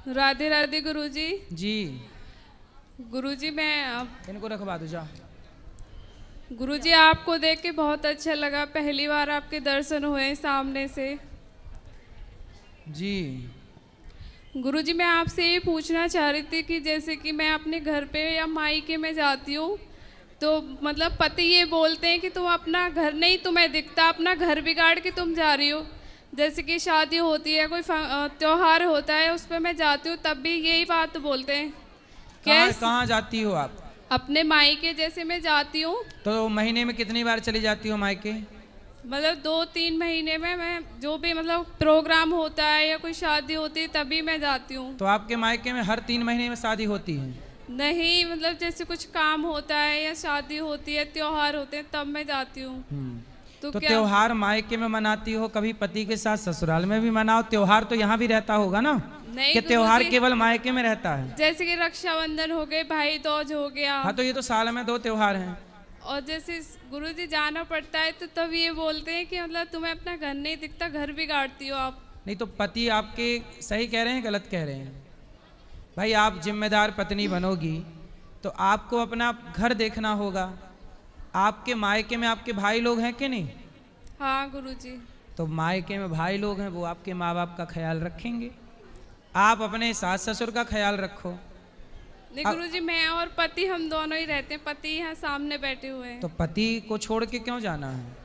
राधे राधे गुरुजी। जी गुरुजी मैं इनको रखवा दो जा। गुरुजी आपको देख के बहुत अच्छा लगा, पहली बार आपके दर्शन हुए सामने से। जी गुरुजी मैं आपसे ये पूछना चाह रही थी कि जैसे कि मैं अपने घर पे या मायके में जाती हूँ तो मतलब पति ये बोलते हैं कि तुम अपना घर नहीं तुम्हें दिखता, अपना घर बिगाड़ के तुम जा रही हो। जैसे कि शादी होती है, कोई त्योहार होता है, उस पर मैं जाती हूँ तब भी यही बात बोलते हैं। कहाँ जाती हो आप? अपने मायके जैसे मैं जाती हूँ। तो महीने में कितनी बार चली जाती हो मायके? मतलब 2-3 महीने में मैं जो भी मतलब प्रोग्राम होता है या कोई शादी होती है तभी मैं जाती हूँ। तो आपके मायके में हर 3 महीने में शादी होती है? नहीं, मतलब जैसे कुछ काम होता है या शादी होती है, त्योहार होते हैं तब मैं जाती हूँ। तो त्योहार मायके में मनाती हो, कभी पति के साथ ससुराल में भी मनाओ। त्योहार तो यहाँ भी रहता होगा ना? नहीं कि त्योहार केवल मायके में रहता है? जैसे कि रक्षाबंधन हो गए, भाई दूज हो गया। हाँ तो ये तो साल में 2 त्योहार हैं। और जैसे गुरुजी जाना पड़ता है तो तब ये बोलते हैं कि मतलब तुम्हें अपना घर नहीं दिखता, घर बिगाड़ती हो आप। नहीं तो पति आपके सही कह रहे हैं गलत कह रहे हैं? भाई आप जिम्मेदार पत्नी बनोगी तो आपको अपना घर देखना होगा। आपके मायके में आपके भाई लोग हैं कि नहीं? हाँ गुरुजी। तो मायके में भाई लोग हैं, वो आपके माँ बाप का ख्याल रखेंगे। आप अपने सास ससुर का ख्याल रखो। नहीं गुरुजी, मैं और पति हम दोनों ही रहते हैं, पति यहाँ सामने बैठे हुए हैं। तो पति को छोड़ के क्यों जाना है?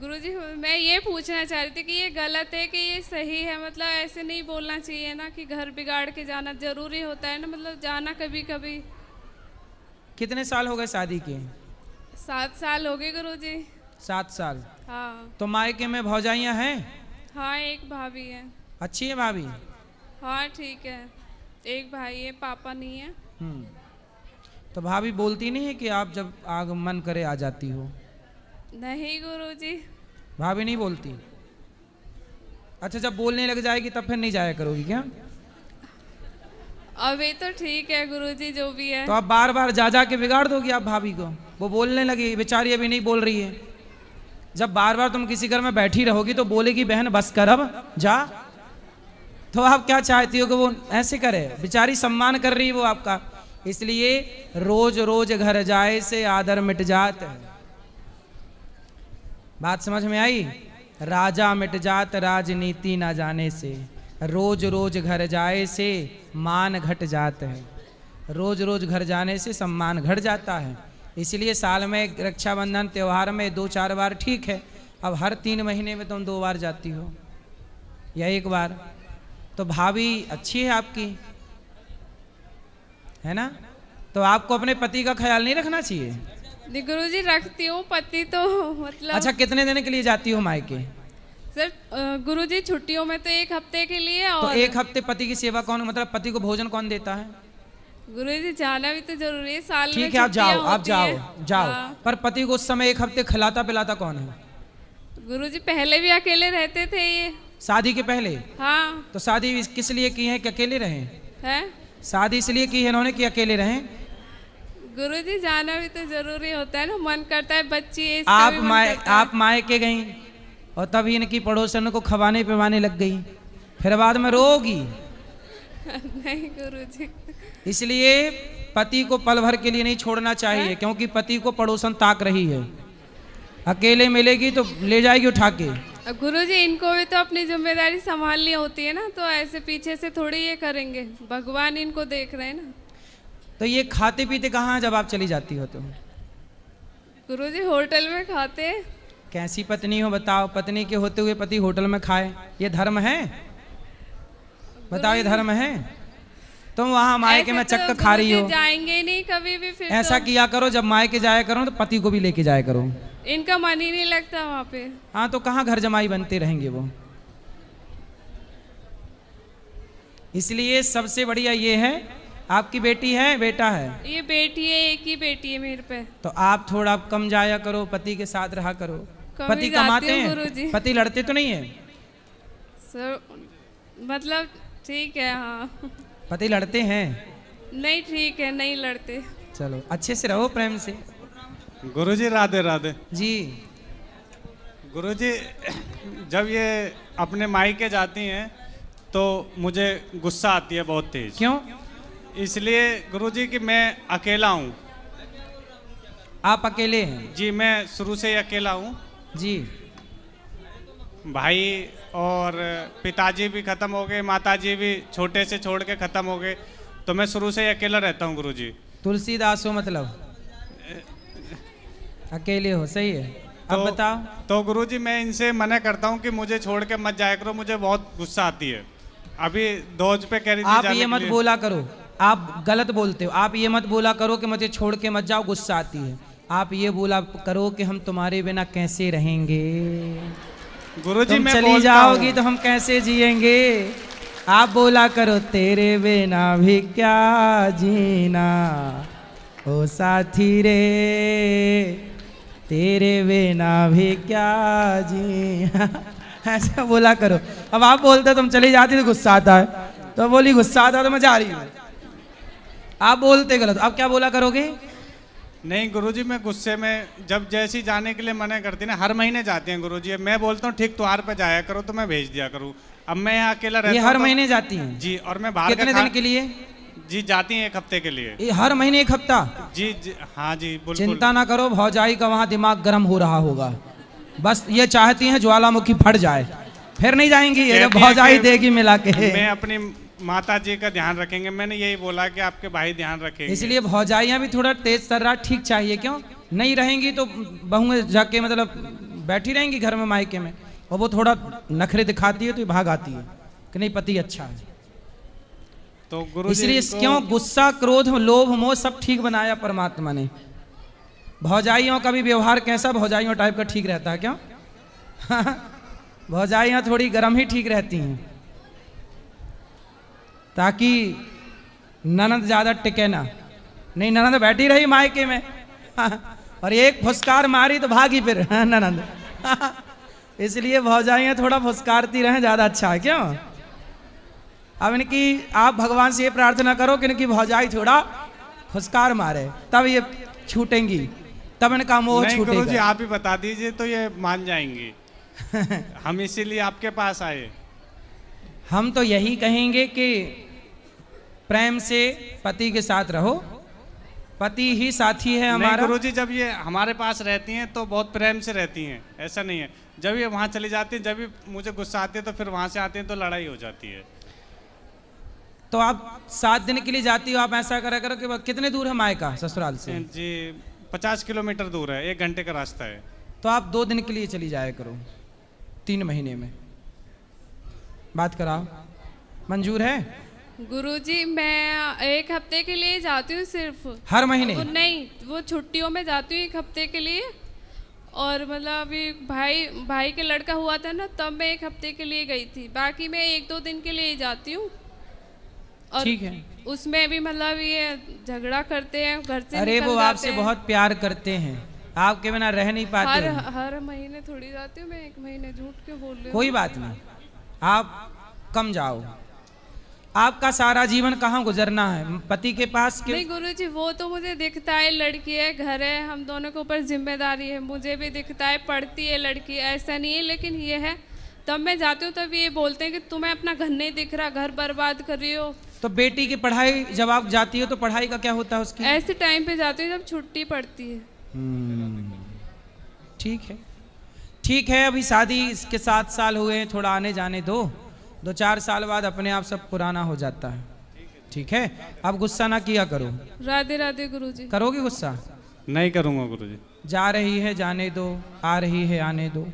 गुरुजी मैं ये पूछना चाह रही थी कि ये गलत है कि ये सही है? मतलब ऐसे नहीं बोलना चाहिए ना कि घर बिगाड़ के जाना जरूरी होता है ना, मतलब जाना कभी कभी। कितने साल हो गए शादी के? 7 साल हो गए गुरुजी। 7 साल? हाँ। तो मायके में भौजाइयाँ हैं? हाँ, एक भाभी है। अच्छी है भाभी? हाँ ठीक है, एक भाई है, पापा नहीं है। तो भाभी बोलती नहीं है कि आप जब आगमन करे आ जाती हो? नहीं गुरुजी। भाभी नहीं बोलती? अच्छा, जब बोलने लग जाएगी तब फिर नहीं जाया करोगी क्या? अभी तो ठीक है गुरुजी, जो भी है। तो आप बार बार जा जा के बिगाड़ दोगी आप भाभी को? वो बोलने लगी, बेचारी अभी नहीं बोल रही है। जब बार बार तुम किसी घर में बैठी रहोगी तो बोलेगी बहन बस कर अब जा। तो आप क्या चाहती हो कि वो ऐसे करे? बेचारी सम्मान कर रही है वो आपका। इसलिए रोज रोज घर जाए से आदर मिट जात है। बात समझ में आई? राजा मिट जात राजनीति ना जाने से, रोज रोज घर जाए से मान घट जात है। रोज रोज घर जाने से सम्मान घट जाता है। इसलिए साल में रक्षाबंधन त्योहार में 2-4 बार ठीक है। अब हर 3 महीने में तुम 2 बार जाती हो या 1 बार। तो भाभी अच्छी है आपकी, है ना? तो आपको अपने पति का ख्याल नहीं रखना चाहिए? गुरुजी रखती हूँ, पति तो मतलब। अच्छा, कितने दिन के लिए जाती हो मायके? सर गुरुजी छुट्टियों में तो 1 हफ्ते के लिए। और तो 1 हफ्ते पति की सेवा कौन, मतलब पति को भोजन कौन देता है? गुरुजी जाना भी तो जरूरी है, साल में ठीक है, आप जाओ, आप जाओ जाओ। हाँ। पर पति को उस समय 1 हफ्ते खिलाता पिलाता कौन है? गुरुजी पहले भी अकेले रहते थे ये। शादी के पहले? हाँ। तो शादी किस लिए की है कि अकेले रहें? है शादी इसलिए की है इन्होंने कि अकेले रहें? गुरुजी जाना भी तो जरूरी होता है ना, मन करता है, बच्ची है, आप मायके गई और तभी इनकी पड़ोसन को खवाने पिवाने लग गई, फिर बाद में रोगी। नहीं गुरुजी। इसलिए पति को पल भर के लिए नहीं छोड़ना चाहिए, क्योंकि पति को पड़ोसन ताक रही है। अकेले मिलेगी तो ले जाएगी उठा के। गुरुजी इनको भी तो अपनी जिम्मेदारी संभालनी होती है ना, तो ऐसे पीछे से थोड़ी ये करेंगे, भगवान इनको देख रहे हैं ना। तो ये खाते पीते कहाँ जब आप चली जाती हो? तो गुरुजी होटल में खाते। कैसी पत्नी हो बताओ? पत्नी के होते हुए पति होटल में खाए, ये धर्म है? बताओ, ये धर्म है? तुम वहां मायके में चक्कर खा रही हो। जाएंगे नहीं कभी भी। फिर ऐसा तो किया करो, जब मायके जाया करो तो पति को भी लेके जाया करो। इनका मन ही नहीं लगता वहाँ पे। हाँ तो कहाँ घर जमाई बनते रहेंगे वो। इसलिए सबसे बढ़िया ये है, आपकी बेटी है बेटा है? ये बेटी है, एक ही बेटी है मेरे पे। तो आप थोड़ा कम जाया करो, पति के साथ रहा करो। पति कमाते हैं? पति लड़ते तो नहीं है? सर मतलब ठीक है। हाँ पति लड़ते हैं? नहीं ठीक है, नहीं लड़ते। चलो अच्छे से रहो, प्रेम से। गुरुजी राधे राधे जी। गुरुजी जब ये अपने मायके जाती हैं तो मुझे गुस्सा आती है बहुत तेज। क्यों? इसलिए गुरुजी कि मैं अकेला हूँ। आप अकेले हैं? जी, मैं शुरू से ही अकेला हूँ। जी। भाई और पिताजी भी खत्म हो गए, माताजी भी छोटे से छोड़ के खत्म हो गए, तो मैं शुरू से ही अकेला रहता हूँ गुरुजी। तुलसीदास हो मतलब, अकेले हो, सही है। अब बताओ। तो गुरुजी मैं इनसे मना करता हूँ कि मुझे छोड़ के मत जाया करो, मुझे बहुत गुस्सा आती है। अभी दोज पे कह रही थी आप जाने ये के मत लिए। बोला करो, आप गलत बोलते हो। आप ये मत बोला करो कि मुझे छोड़ के मत जाओ, गुस्सा आती है। आप ये बोला करो कि हम तुम्हारे बिना कैसे रहेंगे, गुरुजी तुम मैं चली बोलता जाओगी हूँ। तो हम कैसे जिएंगे। आप बोला करो तेरे बिना भी क्या जीना, ओ साथी रे तेरे बिना भी क्या जी। ऐसा बोला करो। अब आप बोलते तुम चली जाती तो गुस्सा आता है, तो बोली गुस्सा आता तो मैं जा रही हूँ। आप बोलते गलत। अब क्या बोला करोगे? नहीं गुरुजी, मैं गुस्से में जब जैसी जाने के लिए मना करती ना, हर महीने जाती हैं गुरुजी। मैं बोलता हूँ ठीक त्योहार पे जाया करो तो मैं भेज दिया करूँ। अब मैं यहाँ अकेला रहता ये हूँ हर तो- महीने जाती हैं? जी, और मैं बाहर कितने का दिन के लिए? जी जाती हैं 1 हफ्ते के लिए। ये हर महीने 1 हफ्ता? जी, जी हाँ जी बिल्कुल। चिंता ना करो, भौजाई का वहाँ दिमाग गर्म हो रहा होगा। बस ये चाहती हैं ज्वालामुखी फट जाए, फिर नहीं जाएंगी ये, जब कहती हैं भौजाई कि देगी मिला के। मैं अपनी माता जी का ध्यान रखेंगे। मैंने यही बोला कि आपके भाई ध्यान रखेंगे। इसलिए भौजाइयाँ भी थोड़ा तेज तर्रार ठीक चाहिए। क्यों नहीं रहेंगी तो बहुएं जाके मतलब बैठी रहेंगी घर में मायके में, और वो थोड़ा नखरे दिखाती है तो ये भाग आती है कि नहीं पति अच्छा है। तो गुरुजी इसलिए क्यों गुस्सा, क्रोध, लोभ, मोह सब ठीक बनाया परमात्मा ने। भौजाइयों का भी व्यवहार कैसा भौजाइयों टाइप का ठीक रहता है क्यों? भौजाइयाँ थोड़ी गर्म ही ठीक रहती हैं, ताकि ननद ज्यादा टिके ना। नहीं, ननद बैठी रही मायके में और एक फुसकार मारी तो भागी फिर ननद। इसलिए भौजाइयाँ थोड़ा फुसकारती रहें, ज्यादा अच्छा है। क्यों? अब इनकी आप भगवान से ये प्रार्थना करो कि इनकी भौजाई थोड़ा फुसकार मारे, तब ये छूटेंगी, तब इनका मोह नहीं गुरुजी, छूटेगा। आप ही बता दीजिए तो ये मान जाएंगी। हम इसीलिए आपके पास आए। हम तो यही कहेंगे कि प्रेम से पति के साथ रहो, पति ही साथी है नहीं हमारा। गुरुजी, जब ये हमारे पास रहती हैं तो बहुत प्रेम से रहती हैं, ऐसा नहीं है। जब ये वहाँ चली जाती हैं, जब भी मुझे गुस्सा आती है तो फिर वहाँ से आती हैं तो लड़ाई हो जाती है। तो आप 7 दिन के लिए जाती हो, आप ऐसा करा करो कि कितने दूर है मायका ससुराल से? जी 50 किलोमीटर दूर है, 1 घंटे का रास्ता है। तो आप 2 दिन के लिए चली जाया करो 3 महीने में। बात कराओ, मंजूर है? गुरुजी मैं 1 हफ्ते के लिए जाती हूँ सिर्फ। हर महीने? वो नहीं, वो छुट्टियों में जाती हूँ 1 हफ्ते के लिए। और मतलब अभी भाई के लड़का हुआ था ना, तब मैं 1 हफ्ते के लिए गई थी। बाकी मैं 1-2 दिन के लिए जाती हूँ। और ठीक है। उसमें भी मतलब ये झगड़ा करते हैं, घर से अरे निकल वो जाते आपसे हैं। बहुत प्यार करते हैं, आपके बिना रह नहीं पाते हैं। हर महीने थोड़ी जाती हूँ मैं, 1 महीने झूठ क्यों बोल रही हूँ। कोई बात नहीं, आप कम जाओ। आपका सारा जीवन कहाँ गुजरना है? पति के पास क्यों? नहीं गुरुजी, वो तो मुझे दिखता है, लड़की है, घर है, हम दोनों के ऊपर जिम्मेदारी है, मुझे भी दिखता है, पढ़ती है लड़की, ऐसा नहीं है। लेकिन ये है, तब मैं जाती हूँ तब ये बोलते हैं कि तुम्हें अपना घर नहीं दिख रहा, घर बर्बाद कर रही हो। तो बेटी की पढ़ाई जब आप जाती हो तो पढ़ाई का क्या होता है उसकी? ऐसे टाइम पे जाती हूँ जब छुट्टी पड़ती है। ठीक है, ठीक है। अभी शादी इसके 7 साल हुए हैं, थोड़ा आने जाने दो, 2-4 साल बाद अपने आप सब पुराना हो जाता है। ठीक है, अब गुस्सा ना किया करो। राधे राधे गुरुजी। करोगे गुस्सा? नहीं करूँगा गुरुजी। जा रही है जाने दो, आ रही है आने दो।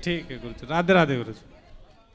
ठीक है गुरुजी, राधे राधे गुरुजी।